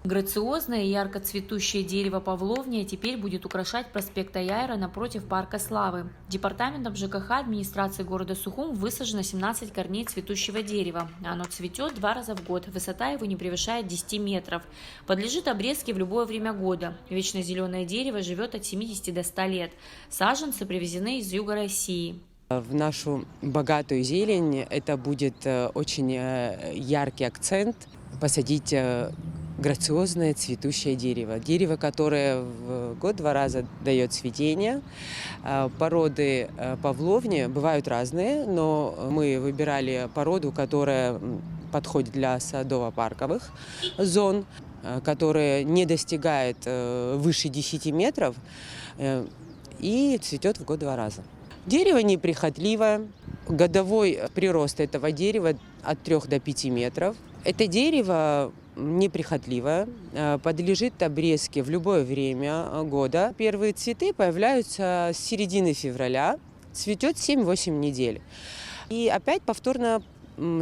Грациозное и ярко цветущее дерево павловния теперь будет украшать проспект Аяра напротив Парка Славы. Департаментом ЖКХ администрации города Сухум высажено 17 корней цветущего дерева. Оно цветет 2 раза в год, высота его не превышает 10 метров. Подлежит обрезке в любое время года. Вечно зеленое дерево живет от 70 до 100 лет. Саженцы привезены из юга России. В нашу богатую зелень это будет очень яркий акцент посадить грациозное цветущее дерево. Дерево, которое в год 2 раза дает цветение. Породы павловни бывают разные, но мы выбирали породу, которая подходит для садово-парковых зон, которая не достигает выше 10 метров и цветет в год 2 раза. Дерево неприхотливое. Годовой прирост этого дерева от 3 до 5 метров. Это дерево неприхотливое, подлежит обрезке в любое время года. Первые цветы появляются с середины февраля, цветет 7-8 недель. И опять повторно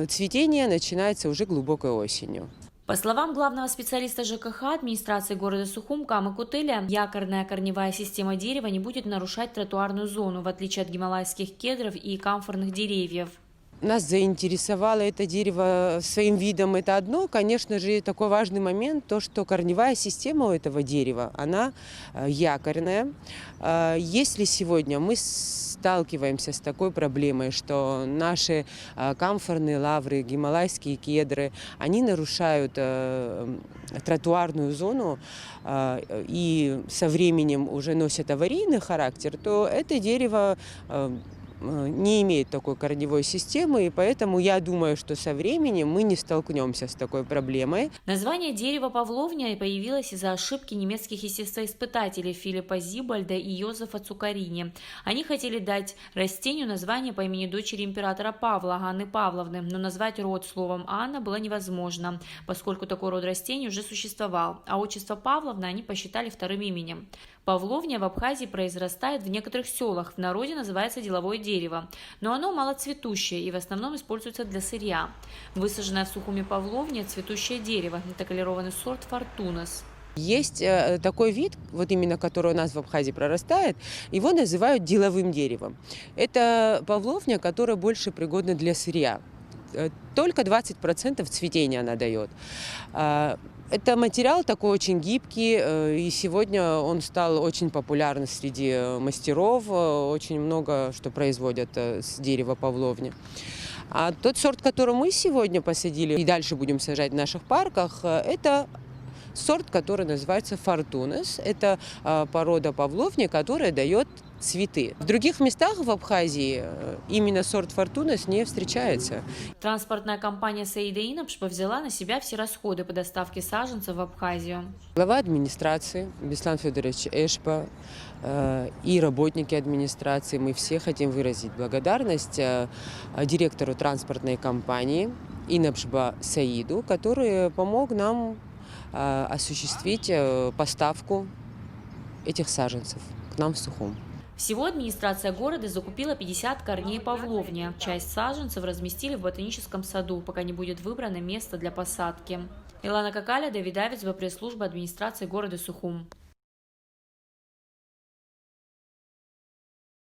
цветение начинается уже глубокой осенью. По словам главного специалиста ЖКХ администрации города Сухум Камы Кутеля, якорная корневая система дерева не будет нарушать тротуарную зону, в отличие от гималайских кедров и камфорных деревьев. Нас заинтересовало это дерево своим видом, это одно. Конечно же, такой важный момент, то, что корневая система у этого дерева, она якорная. Если сегодня мы сталкиваемся с такой проблемой, что наши камфорные лавры, гималайские кедры, они нарушают тротуарную зону и со временем уже носят аварийный характер, то это дерево не имеет такой корневой системы, и поэтому я думаю, что со временем мы не столкнемся с такой проблемой. Название дерева павловния появилось из-за ошибки немецких естествоиспытателей Филиппа Зибальда и Йозефа Цукарини. Они хотели дать растению название по имени дочери императора Павла, Анны Павловны, но назвать род словом «Анна» было невозможно, поскольку такой род растений уже существовал, а отчество Павловна они посчитали вторым именем. Павловния в Абхазии произрастает в некоторых селах, в народе называется деловое дерево, но оно малоцветущее и в основном используется для сырья. Высаженное в Сухуме павловния – цветущее дерево, это колерованный сорт фортунас. Есть такой вид, вот именно который у нас в Абхазии прорастает, его называют деловым деревом. Это павловня, которая больше пригодна для сырья. Только 20% цветения она дает. Это материал такой очень гибкий, и сегодня он стал очень популярным среди мастеров. Очень много что производят с дерева павловни. А тот сорт, который мы сегодня посадили и дальше будем сажать в наших парках, это сорт, который называется фортунас. Это порода павловни, которая дает цветы. В других местах в Абхазии именно сорт фортунас не встречается. Транспортная компания «Саида Инапшпа» взяла на себя все расходы по доставке саженцев в Абхазию. Глава администрации Беслан Федорович Эшпа и работники администрации, мы все хотим выразить благодарность директору транспортной компании Инапшба Саиду, который помог нам осуществить поставку этих саженцев к нам в Сухум. Всего администрация города закупила 50 корней павловния. Часть саженцев разместили в ботаническом саду, пока не будет выбрано место для посадки. Илана Какаля, Давид Авец, пресс-служба администрации города Сухум.